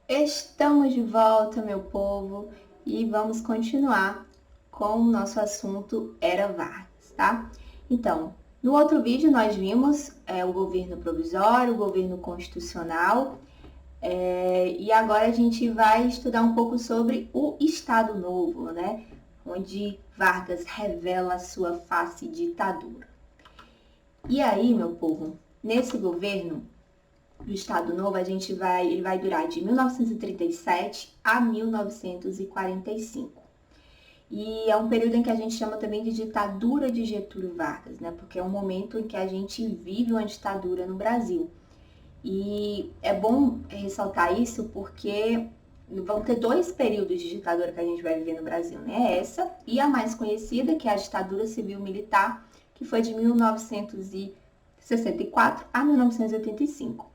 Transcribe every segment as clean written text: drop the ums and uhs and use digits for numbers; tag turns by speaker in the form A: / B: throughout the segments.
A: Estamos de volta, meu povo, e vamos continuar com o nosso assunto Era Vargas, tá? Então, no outro vídeo nós vimos o governo provisório, o governo constitucional, e agora a gente vai estudar um pouco sobre o Estado Novo, né? Onde Vargas revela a sua face ditadura. E aí, meu povo, nesse governo do Estado Novo, ele vai durar de 1937 a 1945. E é um período em que a gente chama também de ditadura de Getúlio Vargas, né? Porque é um momento em que a gente vive uma ditadura no Brasil. E é bom ressaltar isso porque vão ter dois períodos de ditadura que a gente vai viver no Brasil, né? Essa e a mais conhecida, que é a ditadura civil-militar, que foi de 1964 a 1985.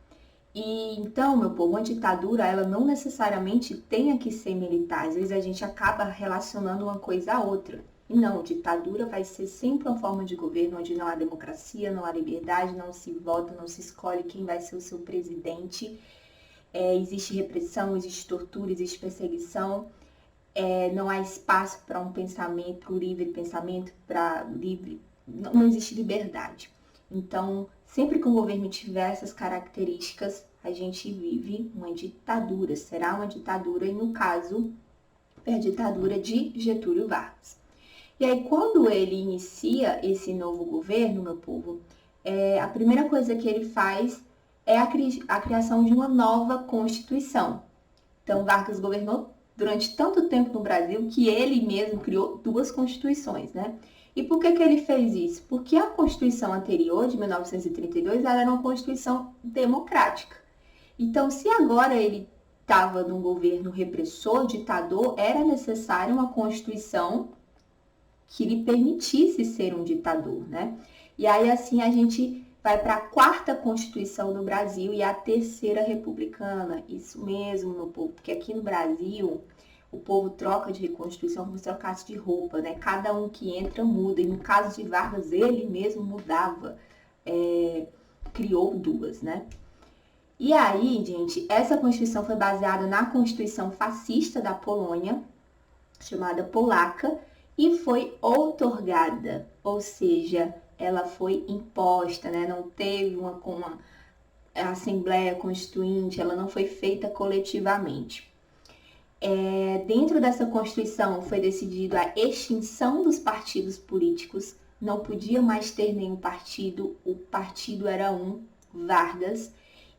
A: E então, meu povo, uma ditadura, ela não necessariamente tem que ser militar. Às vezes a gente acaba relacionando uma coisa à outra. E não, ditadura vai ser sempre uma forma de governo onde não há democracia, não há liberdade, não se vota, não se escolhe quem vai ser o seu presidente. Existe repressão, existe tortura, existe perseguição. Não há espaço para um pensamento, para o livre pensamento, para livre. Não existe liberdade. Então, sempre que o governo tiver essas características, a gente vive uma ditadura, será uma ditadura, e no caso, é a ditadura de Getúlio Vargas. E aí, quando ele inicia esse novo governo, meu povo, a primeira coisa que ele faz é a criação de uma nova Constituição. Então, Vargas governou durante tanto tempo no Brasil que ele mesmo criou duas constituições, né? E por que ele fez isso? Porque a Constituição anterior, de 1932, ela era uma Constituição democrática. Então, se agora ele estava num governo repressor, ditador, era necessário uma Constituição que lhe permitisse ser um ditador, né? E aí, assim, a gente vai para a quarta Constituição do Brasil e a terceira republicana. Isso mesmo, meu povo, porque aqui no Brasil o povo troca de Constituição como se trocasse de roupa, né? Cada um que entra muda. E no caso de Vargas, ele mesmo mudava, criou duas, né? E aí, gente, essa Constituição foi baseada na Constituição fascista da Polônia, chamada Polaca, e foi outorgada, ou seja, ela foi imposta, né? Não teve uma Assembleia Constituinte, ela não foi feita coletivamente. Dentro dessa Constituição foi decidido a extinção dos partidos políticos, não podia mais ter nenhum partido, o partido era um, Vargas,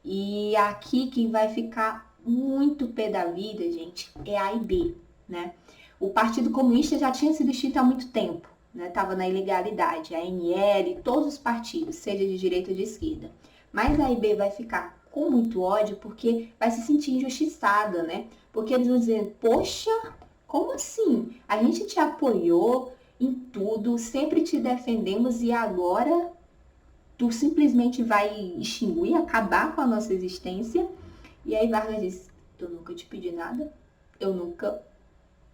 A: e aqui quem vai ficar muito pé da vida, gente, é a AIB, né? O Partido Comunista já tinha sido extinto há muito tempo, né? Tava na ilegalidade, a ANL, todos os partidos, seja de direita ou de esquerda. Mas a AIB vai ficar com muito ódio porque vai se sentir injustiçada, né? Porque eles vão dizer, poxa, como assim? A gente te apoiou em tudo, sempre te defendemos e agora tu simplesmente vai extinguir, acabar com a nossa existência? E aí Vargas diz, eu nunca te pedi nada,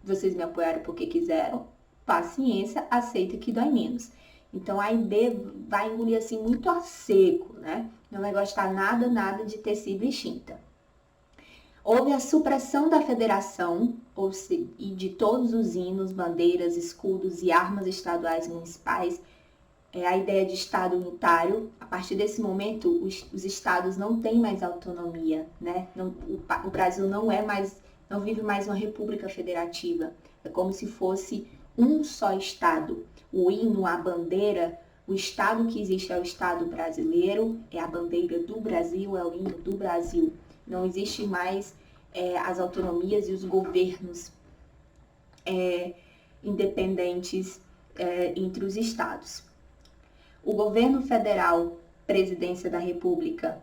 A: vocês me apoiaram porque quiseram, paciência, aceita que dói menos. Então a IB vai engolir assim muito a seco, né? Não vai gostar nada de ter sido extinta. Houve a supressão da federação e de todos os hinos, bandeiras, escudos e armas estaduais e municipais. A ideia de Estado unitário, a partir desse momento, os estados não têm mais autonomia, né? O Brasil não vive mais uma república federativa. É como se fosse um só estado. O hino, a bandeira, o estado que existe é o Estado brasileiro, é a bandeira do Brasil, é o hino do Brasil. Não existe mais as autonomias e os governos independentes entre os estados. O governo federal, presidência da República,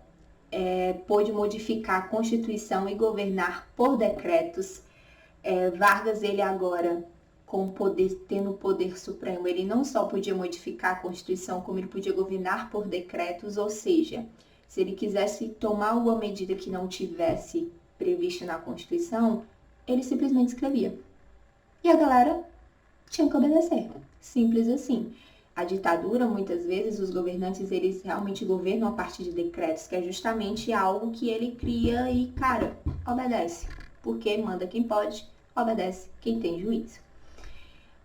A: pôde modificar a Constituição e governar por decretos. Vargas, ele agora, tendo o poder supremo, ele não só podia modificar a Constituição, como ele podia governar por decretos, ou seja, se ele quisesse tomar alguma medida que não tivesse prevista na Constituição, ele simplesmente escrevia. E a galera tinha que obedecer. Simples assim. A ditadura, muitas vezes, os governantes, eles realmente governam a partir de decretos, que é justamente algo que ele cria e, cara, obedece. Porque manda quem pode, obedece quem tem juízo.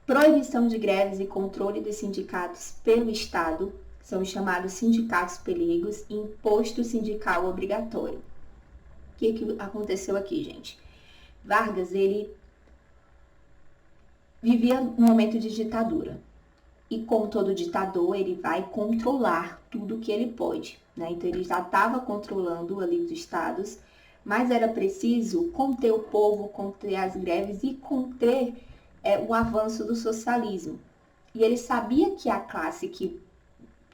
A: Proibição de greves e controle dos sindicatos pelo Estado, são os chamados sindicatos pelegos, e imposto sindical obrigatório. O que aconteceu aqui, gente? Vargas, ele vivia um momento de ditadura. E como todo ditador, ele vai controlar tudo que ele pode, né? Então, ele já estava controlando ali os estados, mas era preciso conter o povo, conter as greves e conter o avanço do socialismo. E ele sabia que a classe que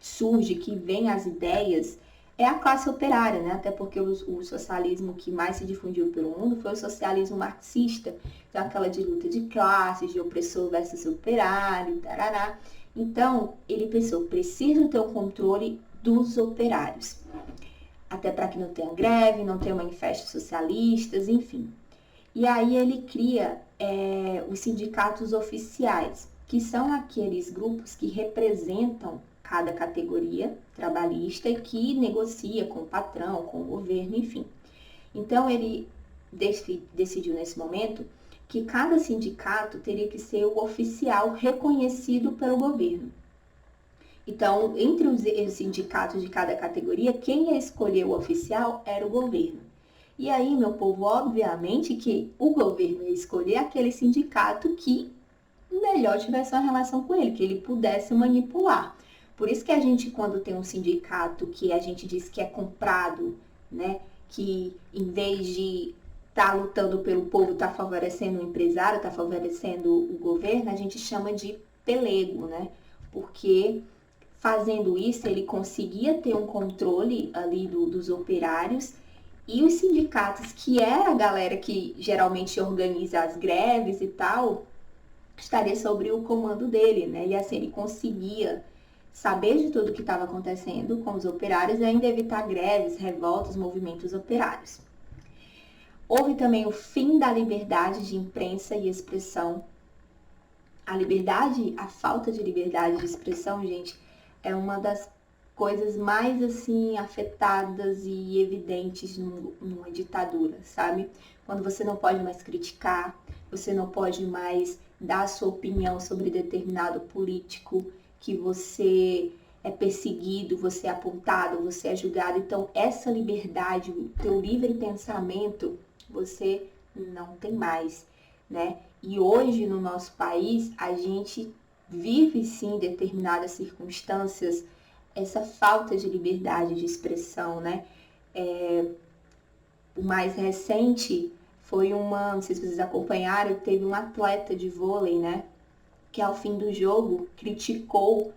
A: surge, que vem as ideias, é a classe operária, né? Até porque o socialismo que mais se difundiu pelo mundo foi o socialismo marxista, então aquela de luta de classes, de opressor versus operário, tarará. Então, ele pensou, preciso ter o controle dos operários, até para que não tenha greve, não tenha manifestos socialistas, enfim. E aí ele cria os sindicatos oficiais, que são aqueles grupos que representam cada categoria trabalhista e que negocia com o patrão, com o governo, enfim. Então, ele decidiu nesse momento que cada sindicato teria que ser o oficial reconhecido pelo governo. Então, entre os sindicatos de cada categoria, quem ia escolher o oficial era o governo. E aí, meu povo, obviamente que o governo ia escolher aquele sindicato que melhor tivesse uma relação com ele, que ele pudesse manipular. Por isso que a gente, quando tem um sindicato que a gente diz que é comprado, né, que em vez de estar lutando pelo povo, está favorecendo o empresário, está favorecendo o governo, a gente chama de pelego, né? Porque fazendo isso, ele conseguia ter um controle ali dos operários e os sindicatos, que é a galera que geralmente organiza as greves e tal, estaria sobre o comando dele, né? E assim ele conseguia saber de tudo o que estava acontecendo com os operários e ainda evitar greves, revoltas, movimentos operários. Houve também o fim da liberdade de imprensa e expressão. A falta de liberdade de expressão, gente, é uma das coisas mais, assim, afetadas e evidentes numa ditadura, sabe? Quando você não pode mais criticar, você não pode mais dar a sua opinião sobre determinado político, que você é perseguido, você é apontado, você é julgado. Então, essa liberdade, o teu livre pensamento, você não tem mais, né? E hoje, no nosso país, a gente vive, sim, determinadas circunstâncias, essa falta de liberdade de expressão, né? O mais recente foi não sei se vocês acompanharam, teve um atleta de vôlei, né? Que ao fim do jogo criticou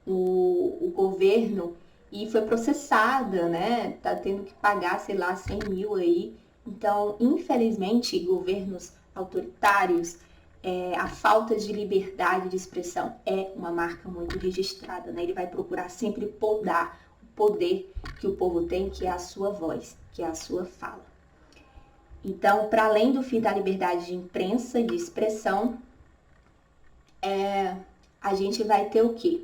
A: o governo e foi processada, né? Tá tendo que pagar, sei lá, 100 mil aí. Então, infelizmente, governos autoritários, a falta de liberdade de expressão é uma marca muito registrada, né? Ele vai procurar sempre podar o poder que o povo tem, que é a sua voz, que é a sua fala. Então, para além do fim da liberdade de imprensa e de expressão, a gente vai ter o quê?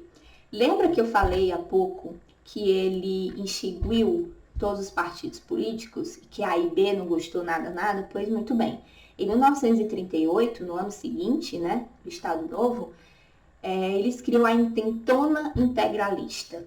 A: Lembra que eu falei há pouco que ele extinguiu todos os partidos políticos, que a AIB não gostou nada? Pois muito bem. Em 1938, no ano seguinte, né, do Estado Novo, eles criam a Intentona Integralista.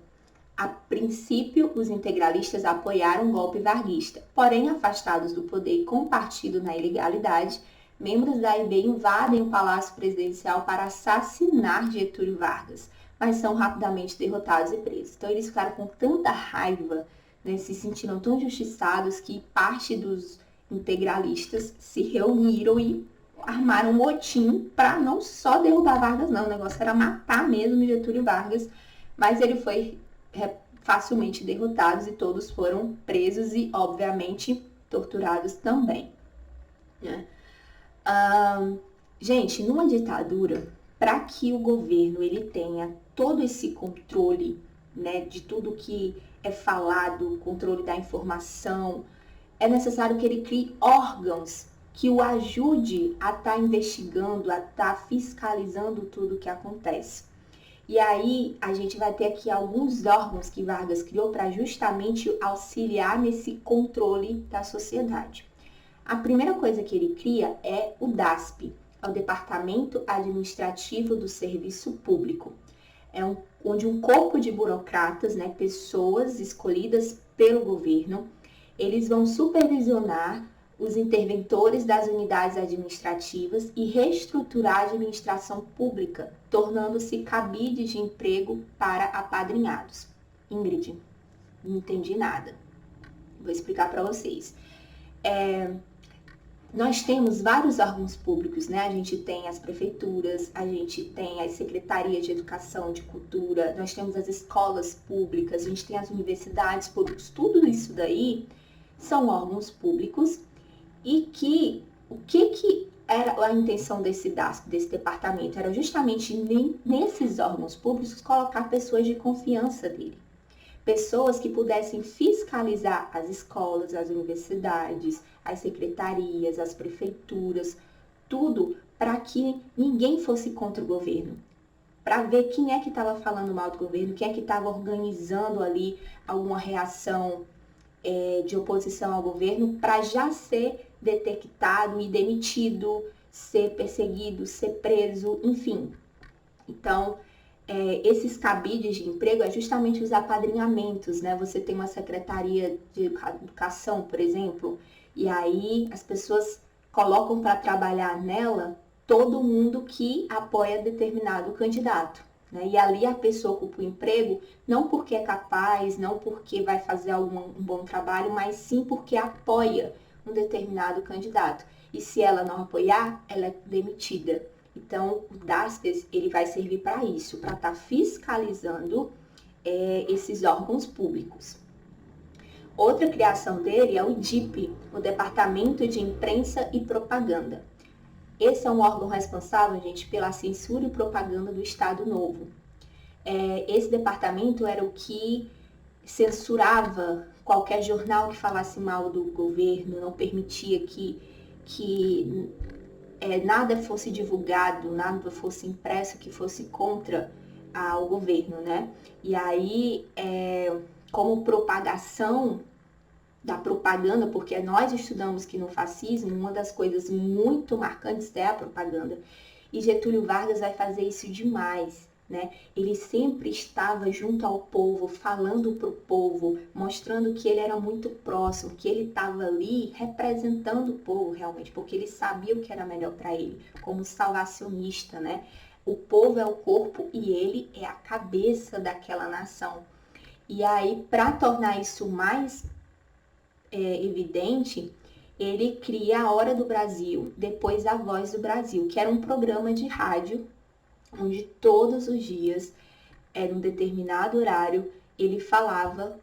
A: A princípio, os integralistas apoiaram o golpe varguista, porém, afastados do poder e com o partido na ilegalidade, membros da AIB invadem o Palácio Presidencial para assassinar Getúlio Vargas, mas são rapidamente derrotados e presos. Então, eles ficaram com tanta raiva, né, se sentiram tão injustiçados que parte dos integralistas se reuniram e armaram um motim para não só derrubar Vargas, não. O negócio era matar mesmo Getúlio Vargas, mas ele foi facilmente derrotado e todos foram presos e, obviamente, torturados também, né? Gente, numa ditadura, para que o governo ele tenha todo esse controle, né, de tudo que é falado, controle da informação, é necessário que ele crie órgãos que o ajude a estar investigando, a estar fiscalizando tudo o que acontece. E aí a gente vai ter aqui alguns órgãos que Vargas criou para justamente auxiliar nesse controle da sociedade. A primeira coisa que ele cria é o DASP, é o Departamento Administrativo do Serviço Público. Onde um corpo de burocratas, né, pessoas escolhidas pelo governo, eles vão supervisionar os interventores das unidades administrativas e reestruturar a administração pública, tornando-se cabide de emprego para apadrinhados. Ingrid, não entendi nada. Vou explicar para vocês. Nós temos vários órgãos públicos, né? A gente tem as prefeituras, a gente tem as secretarias de educação, de cultura, nós temos as escolas públicas, a gente tem as universidades públicas, tudo isso daí são órgãos públicos e o que era a intenção desse departamento? Era justamente nesses órgãos públicos colocar pessoas de confiança dele. Pessoas que pudessem fiscalizar as escolas, as universidades, as secretarias, as prefeituras, tudo para que ninguém fosse contra o governo. Para ver quem é que estava falando mal do governo, quem é que estava organizando ali alguma reação de oposição ao governo, para já ser detectado e demitido, ser perseguido, ser preso, enfim. Então, esses cabides de emprego é justamente os apadrinhamentos, né? Você tem uma secretaria de educação, por exemplo, e aí as pessoas colocam para trabalhar nela todo mundo que apoia determinado candidato, né? E ali a pessoa ocupa o emprego não porque é capaz, não porque vai fazer um bom trabalho, mas sim porque apoia um determinado candidato. E se ela não apoiar, ela é demitida. Então, o DASPES, ele vai servir para isso, para estar fiscalizando esses órgãos públicos. Outra criação dele é o DIP, o Departamento de Imprensa e Propaganda. Esse é um órgão responsável, gente, pela censura e propaganda do Estado Novo. Esse departamento era o que censurava qualquer jornal que falasse mal do governo, não permitia que nada fosse divulgado, nada fosse impresso que fosse contra o governo, né? E aí, como propagação da propaganda, porque nós estudamos que no fascismo, uma das coisas muito marcantes é a propaganda. E Getúlio Vargas vai fazer isso demais, né? Ele sempre estava junto ao povo, falando para o povo, mostrando que ele era muito próximo, que ele estava ali representando o povo realmente, porque ele sabia o que era melhor para ele, como salvacionista, né? O povo é o corpo e ele é a cabeça daquela nação. E aí, para tornar isso mais evidente, ele cria a Hora do Brasil, depois a Voz do Brasil, que era um programa de rádio onde todos os dias, num determinado horário, ele falava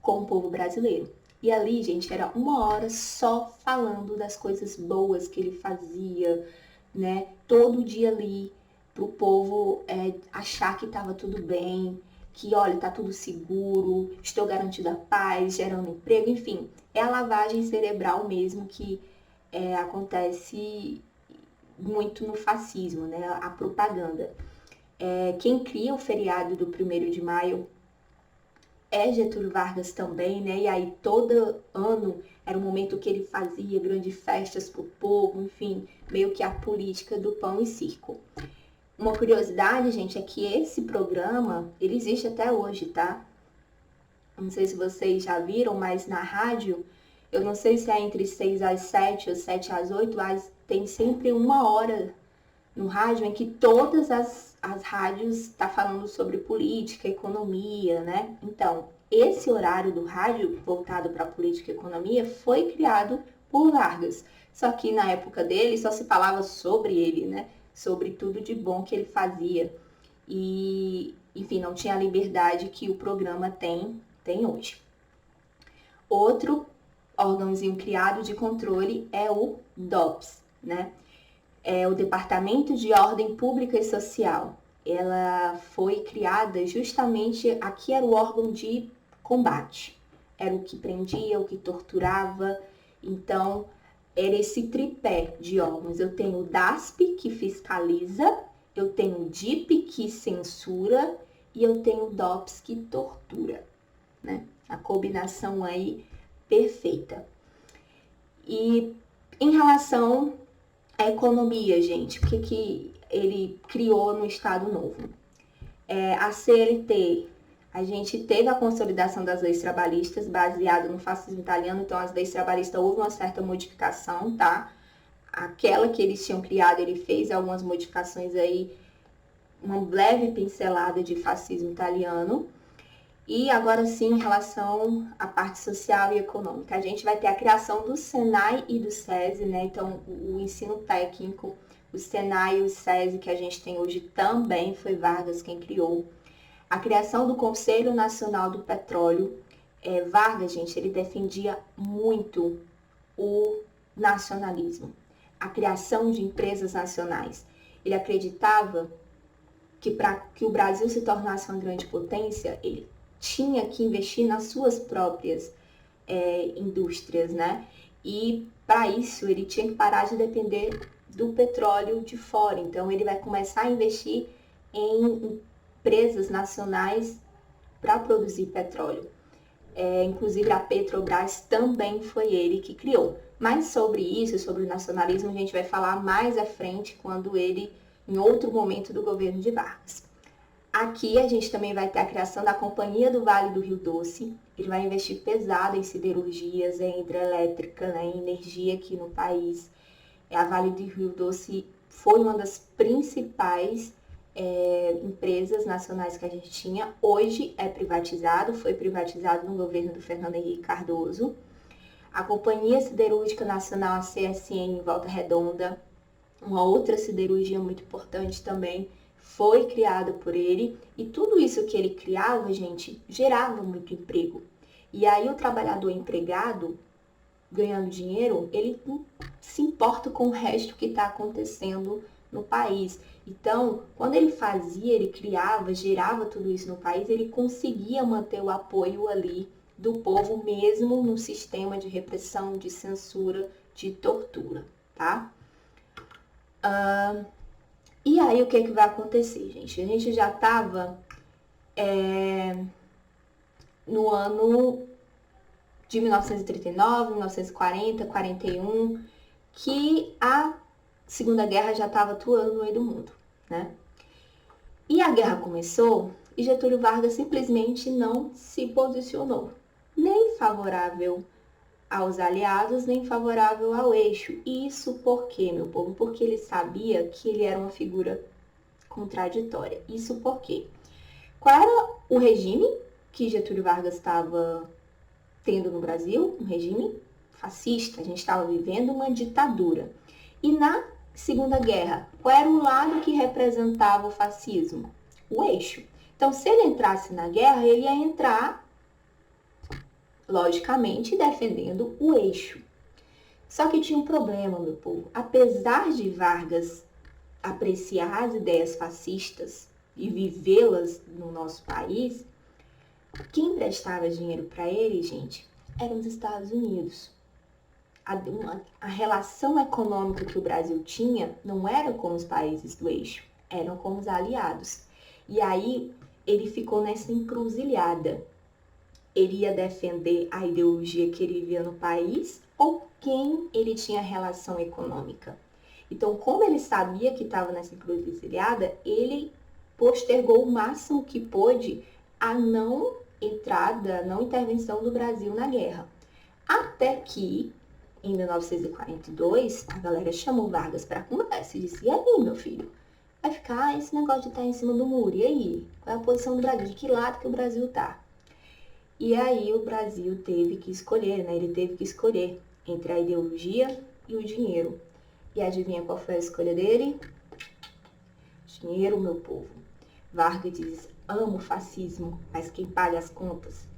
A: com o povo brasileiro. E ali, gente, era 1 hora só falando das coisas boas que ele fazia, né? Todo dia ali, para o povo achar que estava tudo bem, que, olha, tá tudo seguro, estou garantindo a paz, gerando emprego, enfim. É a lavagem cerebral mesmo que acontece muito no fascismo, né? A propaganda. Quem cria o feriado do 1º de maio é Getúlio Vargas também, né? E aí todo ano era o momento que ele fazia grandes festas pro povo, enfim, meio que a política do pão e circo. Uma curiosidade, gente, é que esse programa, ele existe até hoje, tá? Não sei se vocês já viram, mas na rádio, eu não sei se é entre 6 às 7 ou 7 às 8, mas tem sempre 1 hora no rádio em que todas as rádios estão falando sobre política, economia, né? Então, esse horário do rádio voltado para política e economia foi criado por Vargas. Só que na época dele só se falava sobre ele, né? Sobre tudo de bom que ele fazia. E, enfim, não tinha a liberdade que o programa tem hoje. Outro órgãozinho criado de controle é o DOPS, né? É o Departamento de Ordem Pública e Social. Ela foi criada justamente, aqui era o órgão de combate. Era o que prendia, o que torturava. Então, era esse tripé de órgãos. Eu tenho o DASP, que fiscaliza, eu tenho DIP, que censura, e eu tenho DOPS, que tortura, né? A combinação aí perfeita. E em relação à economia, gente, o que ele criou no Estado Novo? A CLT, a gente teve a consolidação das leis trabalhistas baseado no fascismo italiano, então as leis trabalhistas houve uma certa modificação, tá? Aquela que eles tinham criado, ele fez algumas modificações aí, uma leve pincelada de fascismo italiano. E agora sim, em relação à parte social e econômica, a gente vai ter a criação do Senai e do SESI, né? Então, o ensino técnico, o Senai e o SESI que a gente tem hoje também foi Vargas quem criou. A criação do Conselho Nacional do Petróleo. Vargas, gente, ele defendia muito o nacionalismo, a criação de empresas nacionais. Ele acreditava que para que o Brasil se tornasse uma grande potência, ele tinha que investir nas suas próprias indústrias, né? E para isso ele tinha que parar de depender do petróleo de fora. Então ele vai começar a investir em empresas nacionais para produzir petróleo. Inclusive a Petrobras também foi ele que criou. Mas sobre isso, sobre o nacionalismo, a gente vai falar mais à frente, quando ele, em outro momento do governo de Vargas. Aqui a gente também vai ter a criação da Companhia do Vale do Rio Doce. Ele vai investir pesado em siderurgias, em hidrelétrica, né, em energia aqui no país. A Vale do Rio Doce foi uma das principais empresas nacionais que a gente tinha. Hoje é privatizado, foi privatizado no governo do Fernando Henrique Cardoso. A Companhia Siderúrgica Nacional, a CSN, em Volta Redonda, uma outra siderurgia muito importante também, foi criada por ele. E tudo isso que ele criava, gente, gerava muito emprego. E aí o trabalhador empregado, ganhando dinheiro, ele não se importa com o resto que está acontecendo no país. Então, quando ele fazia, ele criava, gerava tudo isso no país, ele conseguia manter o apoio ali do povo, mesmo no sistema de repressão, de censura, de tortura, tá? E aí, o que vai acontecer, gente? A gente já estava no ano de 1939, 1940, 41, que a Segunda Guerra já estava atuando no meio do mundo, né? E a guerra começou e Getúlio Vargas simplesmente não se posicionou, nem favorável aos aliados, nem favorável ao eixo. E isso por quê, meu povo? Porque ele sabia que ele era uma figura contraditória. Isso por quê? Qual era o regime que Getúlio Vargas estava tendo no Brasil? Um regime fascista. A gente estava vivendo uma ditadura. E na Segunda Guerra, qual era o lado que representava o fascismo? O eixo. Então, se ele entrasse na guerra, ele ia entrar, logicamente, defendendo o eixo. Só que tinha um problema, meu povo. Apesar de Vargas apreciar as ideias fascistas e vivê-las no nosso país, quem prestava dinheiro para ele, gente, eram os Estados Unidos. A relação econômica que o Brasil tinha não era com os países do eixo, eram com os aliados. E aí ele ficou nessa encruzilhada. Ele ia defender a ideologia que ele via no país ou quem ele tinha relação econômica. Então, como ele sabia que estava nessa encruzilhada, ele postergou o máximo que pôde a não entrada, não intervenção do Brasil na guerra. Até que, em 1942, a galera chamou Vargas para conversa e disse: e aí, meu filho? Vai ficar esse negócio de estar em cima do muro? E aí? Qual é a posição do Brasil? De que lado que o Brasil tá? E aí o Brasil teve que escolher, né? Ele teve que escolher entre a ideologia e o dinheiro. E adivinha qual foi a escolha dele? Dinheiro, meu povo. Vargas diz: amo o fascismo, mas quem paga as contas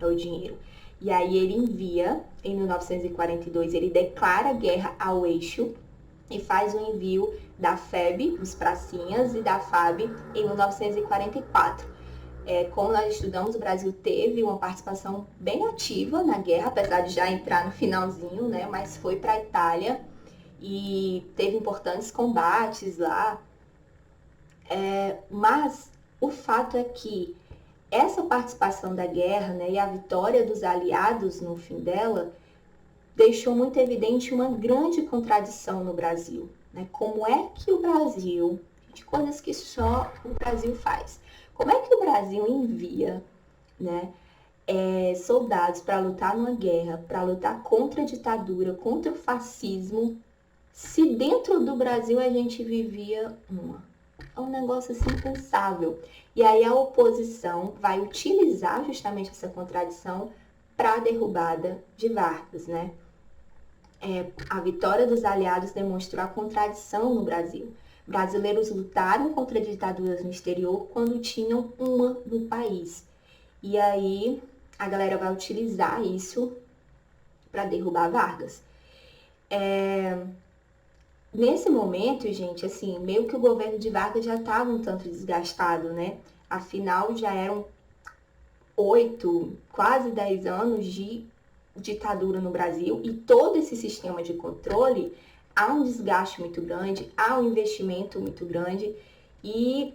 A: é o dinheiro. E aí ele envia, em 1942, ele declara guerra ao eixo e faz o envio da FEB, os pracinhas, e da FAB em 1944. Como nós estudamos, o Brasil teve uma participação bem ativa na guerra, apesar de já entrar no finalzinho, né? Mas foi para a Itália e teve importantes combates lá. Mas o fato é que essa participação da guerra, né, e a vitória dos aliados no fim dela deixou muito evidente uma grande contradição no Brasil, né? Como é que o Brasil, de coisas que só o Brasil faz, como é que o Brasil envia, né, soldados para lutar numa guerra, para lutar contra a ditadura, contra o fascismo, se dentro do Brasil a gente vivia uma? É um negócio assim impensável. E aí a oposição vai utilizar justamente essa contradição para a derrubada de Vargas, né? A vitória dos aliados demonstrou a contradição no Brasil. Brasileiros lutaram contra ditaduras no exterior quando tinham uma no país. E aí a galera vai utilizar isso para derrubar Vargas. Nesse momento, gente, assim, meio que o governo de Vargas já estava um tanto desgastado, né? Afinal, já eram 8, quase 10 anos de ditadura no Brasil e todo esse sistema de controle, há um desgaste muito grande, há um investimento muito grande e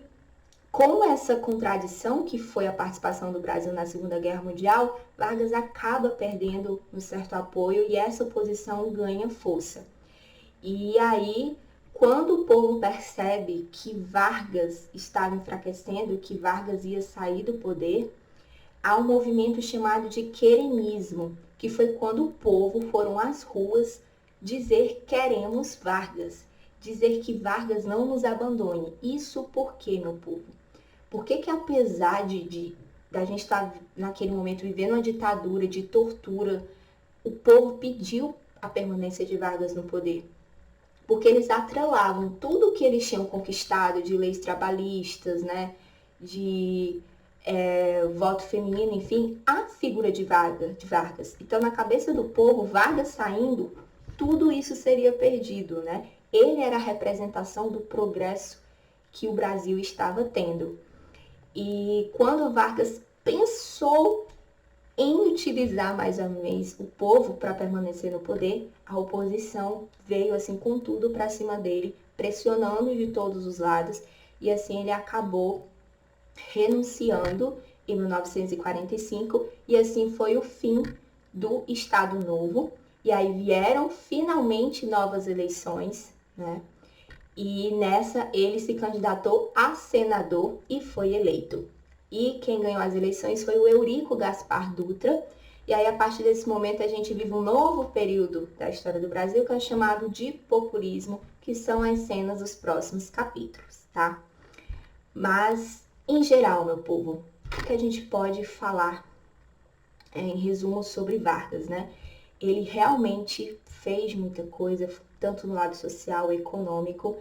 A: com essa contradição que foi a participação do Brasil na Segunda Guerra Mundial, Vargas acaba perdendo um certo apoio e essa oposição ganha força. E aí, quando o povo percebe que Vargas estava enfraquecendo, que Vargas ia sair do poder, há um movimento chamado de queremismo, que foi quando o povo foram às ruas dizer queremos Vargas, dizer que Vargas não nos abandone. Isso por quê, meu povo? Por que apesar da gente estar naquele momento vivendo uma ditadura de tortura, o povo pediu a permanência de Vargas no poder? Porque eles atrelavam tudo que eles tinham conquistado de leis trabalhistas, né, de voto feminino, enfim, à figura de Vargas. Então, na cabeça do povo, Vargas saindo, tudo isso seria perdido, né? Ele era a representação do progresso que o Brasil estava tendo. E quando Vargas pensou em utilizar mais uma vez o povo para permanecer no poder, a oposição veio assim com tudo para cima dele, pressionando de todos os lados, e assim ele acabou renunciando em 1945, e assim foi o fim do Estado Novo. E aí vieram finalmente novas eleições, né? E nessa ele se candidatou a senador e foi eleito. E quem ganhou as eleições foi o Eurico Gaspar Dutra. E aí, a partir desse momento, a gente vive um novo período da história do Brasil, que é chamado de populismo, que são as cenas dos próximos capítulos, tá? Mas, em geral, meu povo, o que a gente pode falar em resumo sobre Vargas, né? Ele realmente fez muita coisa, tanto no lado social, econômico,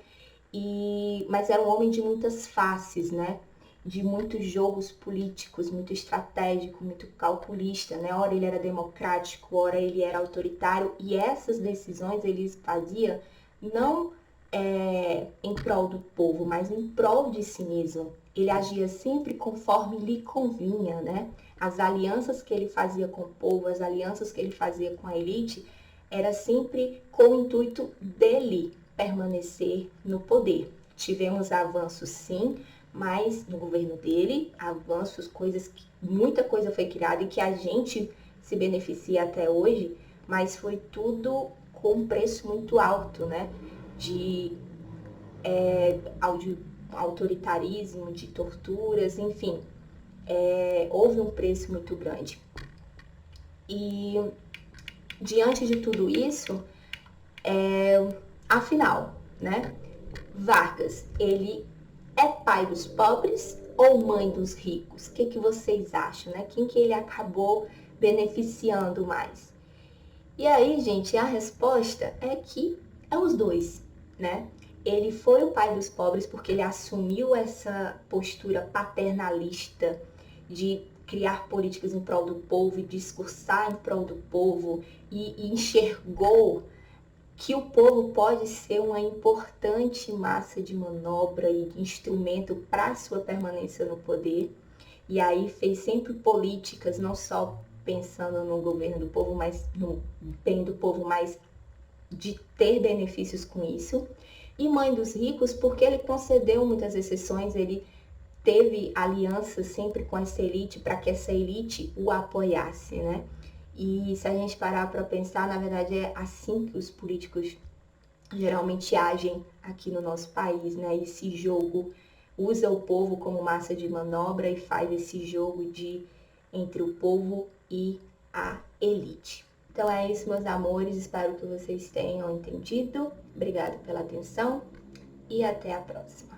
A: mas era um homem de muitas faces, né? De muitos jogos políticos, muito estratégico, muito calculista, né? Ora ele era democrático, ora ele era autoritário, e essas decisões ele fazia não em prol do povo, mas em prol de si mesmo. Ele agia sempre conforme lhe convinha, né? As alianças que ele fazia com o povo, as alianças que ele fazia com a elite, era sempre com o intuito dele permanecer no poder. Tivemos avanços, sim, mas no governo dele, avanços, muita coisa foi criada e que a gente se beneficia até hoje, mas foi tudo com um preço muito alto, né? De autoritarismo, de torturas, enfim, houve um preço muito grande. E diante de tudo isso, afinal, né? Vargas, ele é pai dos pobres ou mãe dos ricos? O que vocês acham, né? Quem que ele acabou beneficiando mais? E aí, gente, a resposta é que é os dois, né? Ele foi o pai dos pobres porque ele assumiu essa postura paternalista de criar políticas em prol do povo e discursar em prol do povo e enxergou que o povo pode ser uma importante massa de manobra e instrumento para sua permanência no poder. E aí fez sempre políticas, não só pensando no governo do povo, mas no bem do povo, mas de ter benefícios com isso. E mãe dos ricos, porque ele concedeu muitas exceções, ele teve aliança sempre com essa elite para que essa elite o apoiasse, né? E se a gente parar para pensar, na verdade é assim que os políticos geralmente agem aqui no nosso país, né? Esse jogo usa o povo como massa de manobra e faz esse jogo entre o povo e a elite. Então é isso, meus amores, espero que vocês tenham entendido. Obrigada pela atenção e até a próxima.